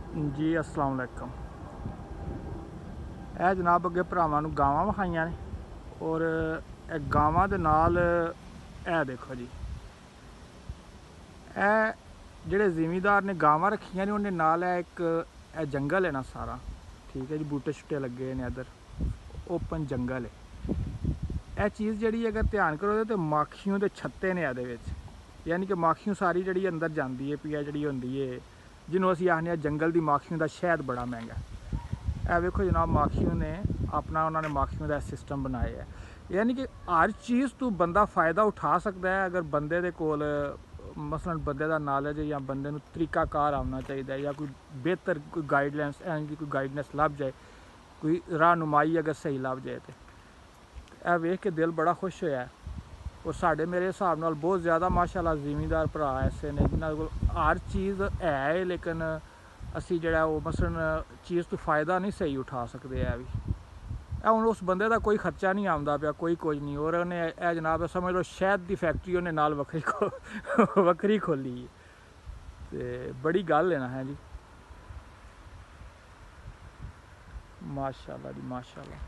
जी अस्सलाम वालेकुम। ਇਹ ਜਨਾਬ ਅੱਗੇ ਭਰਾਵਾਂ ਨੂੰ ਗਾਵਾਂ ਵਿਖਾਈਆਂ ਨੇ ਔਰ ਇਹ ਗਾਵਾਂ ਦੇ ਨਾਲ ਇਹ ਦੇਖੋ ਜੀ, ਇਹ ਜਿਹੜੇ ਜ਼ਿਮੀਂਦਾਰ ਨੇ ਗਾਵਾਂ ਰੱਖੀਆਂ ਨੇ ਉਹਨੇ ਨਾਲ ਇੱਕ ਇਹ ਜੰਗਲ ਹੈ ਨਾ ਸਾਰਾ, ठीक है जी, बूटे शूटे लगे ने इधर ओपन जंगल है। यह चीज़ जी अगर ध्यान करो तो माखियों के छत्ते ने ये, यानी कि माखियों सारी जी अंदर जाती है, पी जी होंगी है जिन्होंं असीं आखने जंगल की माखियों का शहद बड़ा महंगा। यह वेखो जनाब, माखियों ने अपना उन्होंने माखियों का सिस्टम बनाया है, यानी कि हर चीज़ तो बंदा फ़ायदा उठा सकता है अगर बंदे दे कोल मसलन बंदे का नॉलेज या बंदे नूं तरीकाकार आना चाहिए या कोई बेहतर कोई गाइडलाइनस कोई गाइडनेस लभ जाए, कोई रहनुमाई अगर सही लभ जाए तो यह वेख के दिल बड़ा खुश होया है। और साढ़े मेरे हिसाब नाल बहुत ज़्यादा माशाअल्लाह ज़मींदार भरा ऐसे ने जिन्हां कोल हर चीज़ है, लेकिन असी जिहड़ा वो मसलन चीज़ तो फ़ायदा नहीं सही उठा सकते है भी। हुण उस बंदे का कोई खर्चा नहीं आंदा पिया, कोई कुछ नहीं, और उन्हें यह जनाब समझ लो शहद की फैक्ट्री उन्हें नाल वक्री खोली ते बड़ी गल है ना, है जी, माशाअल्लाह जी माशाअल्लाह।